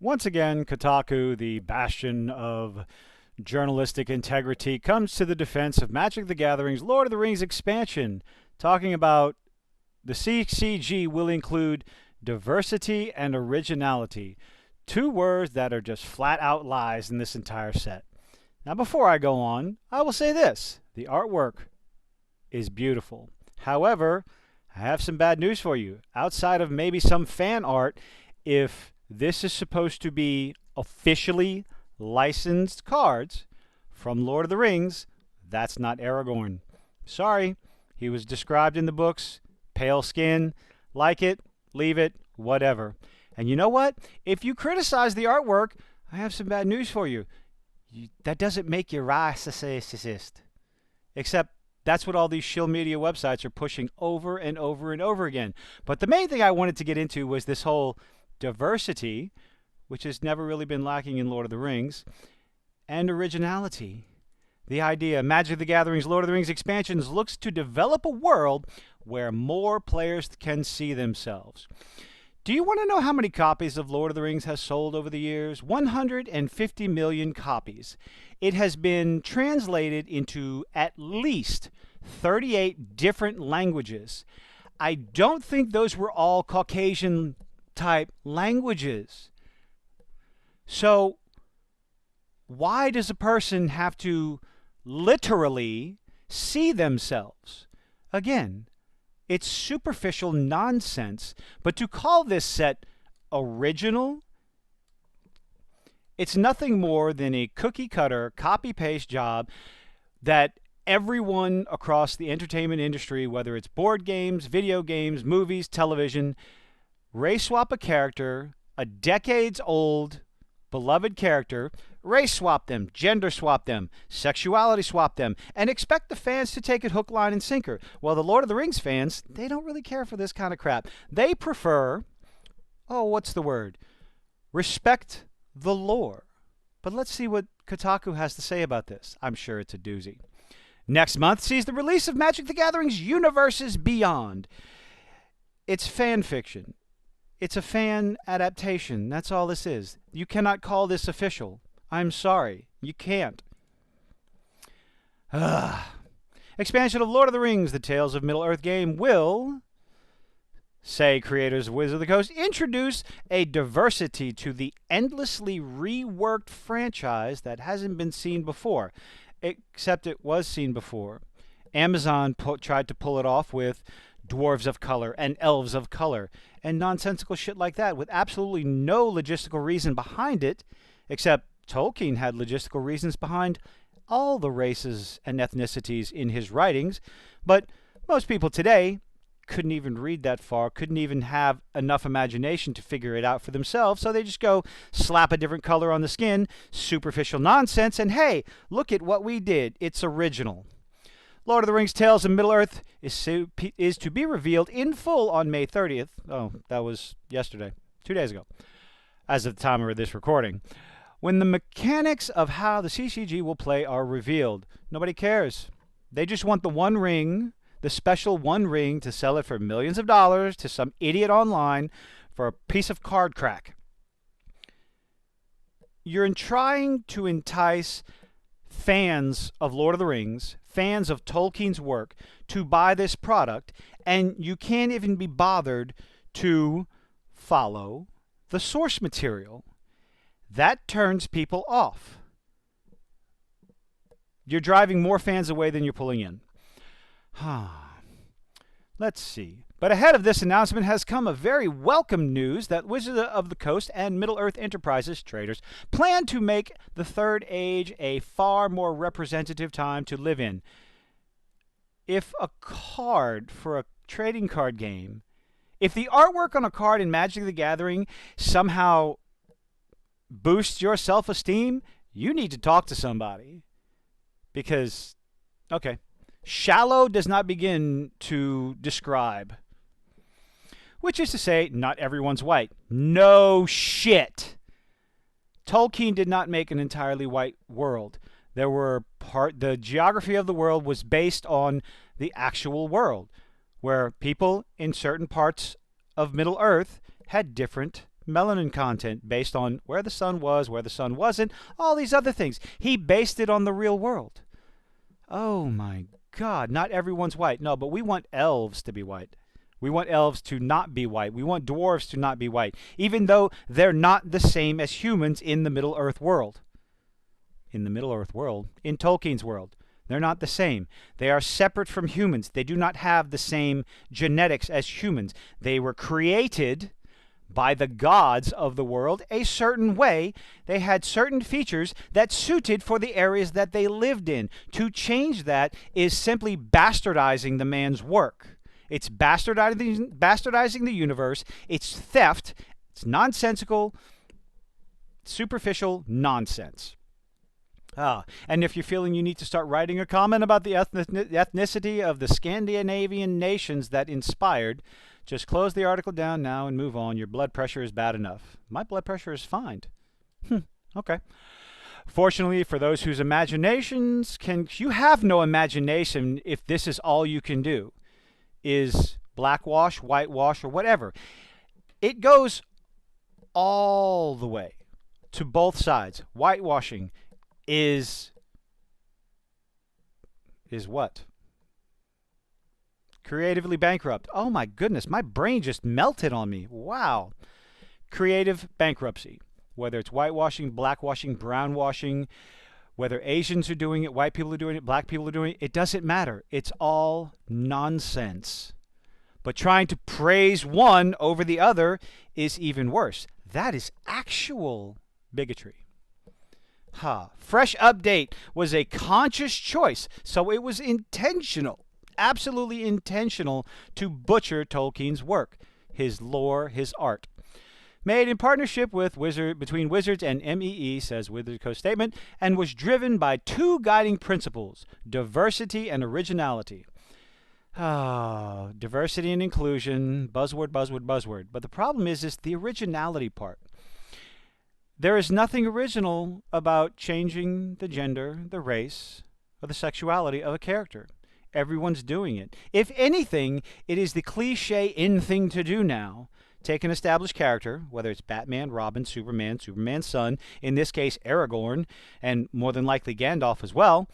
Once again, Kotaku, the bastion of journalistic integrity, comes to the defense of Magic the Gathering's Lord of the Rings expansion, talking about the CCG will include diversity and originality, two words that are just flat out lies in this entire set. Now, before I go on, I will say this. The artwork is beautiful. However, I have some bad news for you. Outside of maybe some fan art, if this is supposed to be officially licensed cards from Lord of the Rings, that's not Aragorn. Sorry, he was described in the books, pale skin, like it, leave it, whatever. And you know what? If you criticize the artwork, I have some bad news for you. That doesn't make you racist. Except that's what all these shill media websites are pushing over and over and over again. But the main thing I wanted to get into was this whole diversity, which has never really been lacking in Lord of the Rings, and originality. The idea Magic the Gathering's Lord of the Rings expansions looks to develop a world where more players can see themselves. Do you want to know how many copies of Lord of the Rings has sold over the years? 150 million copies. It has been translated into at least 38 different languages. I don't think those were all Caucasian type languages. So why does a person have to literally see themselves? Again, it's superficial nonsense, but to call this set original, it's nothing more than a cookie-cutter, copy-paste job that everyone across the entertainment industry, whether it's board games, video games, movies, television, race swap a character, a decades-old beloved character, race swap them, gender swap them, sexuality swap them, and expect the fans to take it hook, line, and sinker. Well, the Lord of the Rings fans, they don't really care for this kind of crap. They prefer, what's the word? Respect the lore. But let's see what Kotaku has to say about this. I'm sure it's a doozy. Next month sees the release of Magic the Gathering's Universes Beyond. It's fan fiction. It's a fan adaptation. That's all this is. You cannot call this official. I'm sorry. You can't. Expansion of Lord of the Rings, The Tales of Middle-earth game will, say creators of Wizards of the Coast, introduce a diversity to the endlessly reworked franchise that hasn't been seen before, except it was seen before. Amazon tried to pull it off with dwarves of color and elves of color and nonsensical shit like that with absolutely no logistical reason behind it, except Tolkien had logistical reasons behind all the races and ethnicities in his writings, but most people today couldn't even read that far, couldn't even have enough imagination to figure it out for themselves, so they just go slap a different color on the skin, superficial nonsense, and hey, look at what we did. It's original. Lord of the Rings Tales of Middle-earth is to be revealed in full on May 30th. Oh, that was yesterday, 2 days ago, as of the time of this recording, when the mechanics of how the CCG will play are revealed. Nobody cares. They just want the One Ring, the special One Ring, to sell it for millions of dollars to some idiot online for a piece of card crack. You're trying to entice fans of Lord of the Rings, fans of Tolkien's work, to buy this product, and you can't even be bothered to follow the source material. That turns people off. You're driving more fans away than you're pulling in. Let's see. But ahead of this announcement has come a very welcome news that Wizards of the Coast and Middle-earth Enterprises traders plan to make the Third Age a far more representative time to live in. If a card for a trading card game, if the artwork on a card in Magic the Gathering somehow boosts your self-esteem, you need to talk to somebody. Because, okay, shallow does not begin to describe. Which is to say, not everyone's white. No shit. Tolkien did not make an entirely white world. The geography of the world was based on the actual world, where people in certain parts of Middle-earth had different melanin content based on where the sun was, where the sun wasn't, all these other things. He based it on the real world. Oh my God, not everyone's white. No, but we want elves to be white. We want elves to not be white. We want dwarves to not be white, even though they're not the same as humans in the Middle-earth world. In the Middle-earth world, in Tolkien's world, they're not the same. They are separate from humans. They do not have the same genetics as humans. They were created by the gods of the world a certain way. They had certain features that suited for the areas that they lived in. To change that is simply bastardizing the man's work. It's bastardizing the universe. It's theft. It's nonsensical, superficial nonsense. And if you're feeling you need to start writing a comment about the ethnicity of the Scandinavian nations that inspired, just close the article down now and move on. Your blood pressure is bad enough. My blood pressure is fine. Okay. Fortunately, for those whose imaginations you have no imagination if this is all you can do, is blackwash, whitewash, or whatever. It goes all the way to both sides. Whitewashing is what? Creatively bankrupt. Oh my goodness, my brain just melted on me. Wow. Creative bankruptcy. Whether it's whitewashing, blackwashing, brownwashing, whether Asians are doing it, white people are doing it, black people are doing it, it doesn't matter. It's all nonsense. But trying to praise one over the other is even worse. That is actual bigotry. Fresh Update was a conscious choice, so it was intentional, absolutely intentional, to butcher Tolkien's work, his lore, his art. Made in partnership with between Wizards and MEE, says Wizards Coast statement, and was driven by two guiding principles: diversity and originality. Diversity and inclusion, buzzword, buzzword, buzzword. But the problem is the originality part. There is nothing original about changing the gender, the race, or the sexuality of a character. Everyone's doing it. If anything, it is the cliche in thing to do now. Take an established character, whether it's Batman, Robin, Superman, Superman's son, in this case Aragorn, and more than likely Gandalf as well,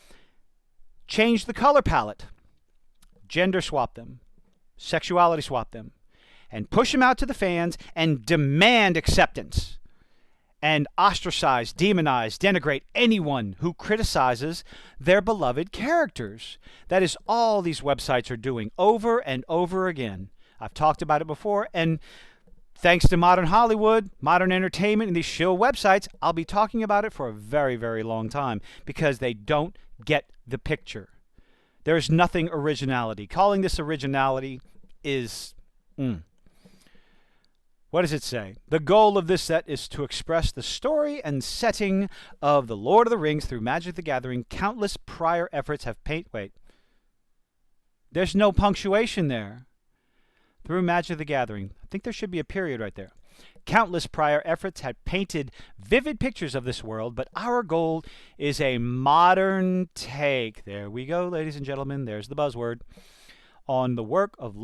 change the color palette, gender swap them, sexuality swap them, and push them out to the fans and demand acceptance, and ostracize, demonize, denigrate anyone who criticizes their beloved characters. That is all these websites are doing over and over again. I've talked about it before, and thanks to modern Hollywood, modern entertainment, and these shill websites, I'll be talking about it for a very, very long time because they don't get the picture. There's nothing originality. Calling this originality is... What does it say? The goal of this set is to express the story and setting of The Lord of the Rings through Magic the Gathering. Countless prior efforts have Wait. There's no punctuation there. Through Magic the Gathering. I think there should be a period right there. Countless prior efforts had painted vivid pictures of this world, but our goal is a modern take. There we go, ladies and gentlemen. There's the buzzword. On the work of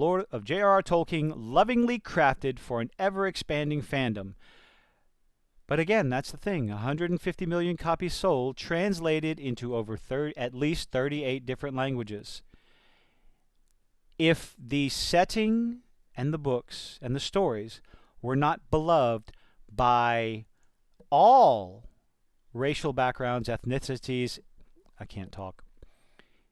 J.R.R. Tolkien, lovingly crafted for an ever-expanding fandom. But again, that's the thing. 150 million copies sold, translated into at least 38 different languages. If the setting and the books and the stories were not beloved by all racial backgrounds, ethnicities, I can't talk.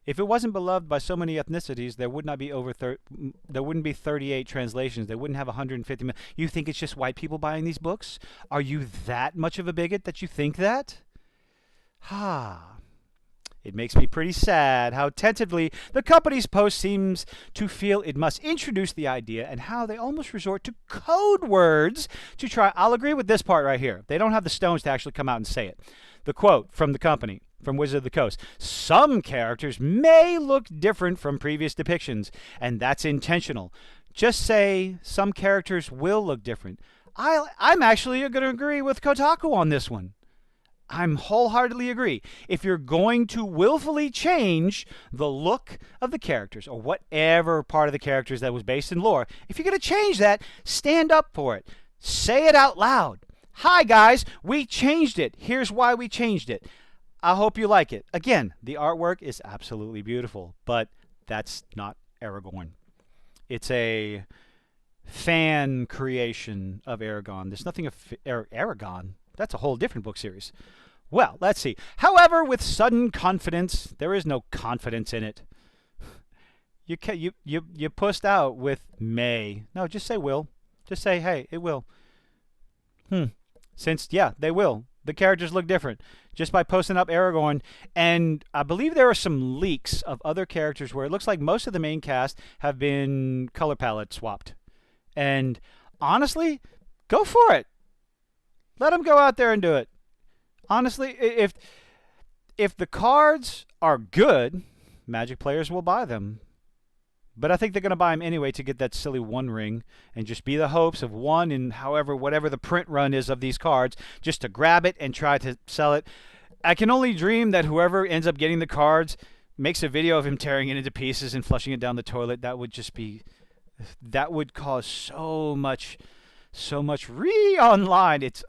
If it wasn't beloved by so many ethnicities, there would not be there wouldn't be 38 translations. They wouldn't have 150 million. You think it's just white people buying these books? Are you that much of a bigot that you think that? It makes me pretty sad how tentatively the company's post seems to feel it must introduce the idea, and how they almost resort to code words to try. I'll agree with this part right here. They don't have the stones to actually come out and say it. The quote from the company, from Wizard of the Coast: some characters may look different from previous depictions, and that's intentional. Just say some characters will look different. I'm actually going to agree with Kotaku on this one. I'm wholeheartedly agree. If you're going to willfully change the look of the characters, or whatever part of the characters that was based in lore, if you're going to change that, stand up for it. Say it out loud. Hi, guys, we changed it. Here's why we changed it. I hope you like it. Again, the artwork is absolutely beautiful, but that's not Aragorn. It's a fan creation of Aragon. There's nothing of Aragon. That's a whole different book series. Well, let's see. However, with sudden confidence, there is no confidence in it. You pussed out with may. No, just say will. Just say, hey, it will. Since, yeah, they will. The characters look different just by posting up Aragorn. And I believe there are some leaks of other characters where it looks like most of the main cast have been color palette swapped. And honestly, go for it. Let them go out there and do it. Honestly, if the cards are good, Magic players will buy them. But I think they're going to buy them anyway to get that silly one ring and just be the hopes of one in whatever the print run is of these cards, just to grab it and try to sell it. I can only dream that whoever ends up getting the cards makes a video of him tearing it into pieces and flushing it down the toilet. That would cause so much online. It's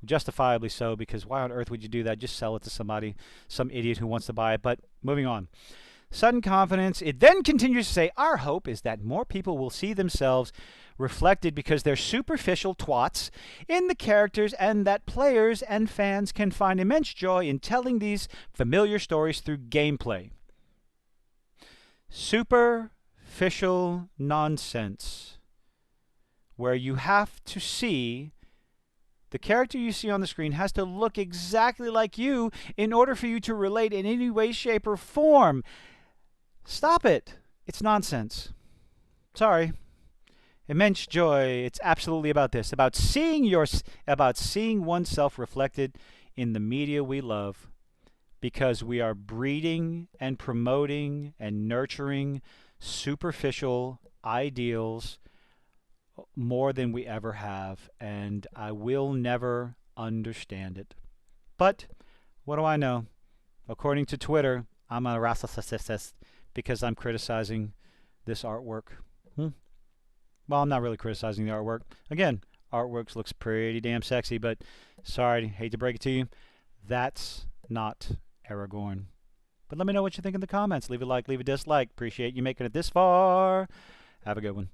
justifiably so, because why on earth would you do that? Just sell it to somebody, some idiot who wants to buy it. But moving on. Sudden confidence. It then continues to say, our hope is that more people will see themselves reflected because they're superficial twats in the characters, and that players and fans can find immense joy in telling these familiar stories through gameplay. Superficial nonsense, where you have to see the character you see on the screen has to look exactly like you in order for you to relate in any way, shape, or form. Stop it. It's nonsense. Sorry. Immense joy. It's absolutely about this. About seeing oneself reflected in the media we love, because we are breeding and promoting and nurturing superficial ideals more than we ever have, and I will never understand it. But what do I know? According to Twitter, I'm a racist because I'm criticizing this artwork. Well, I'm not really criticizing the artwork. Again, artwork looks pretty damn sexy, but sorry, hate to break it to you, that's not Aragorn. But let me know what you think in the comments. Leave a like, leave a dislike. Appreciate you making it this far. Have a good one.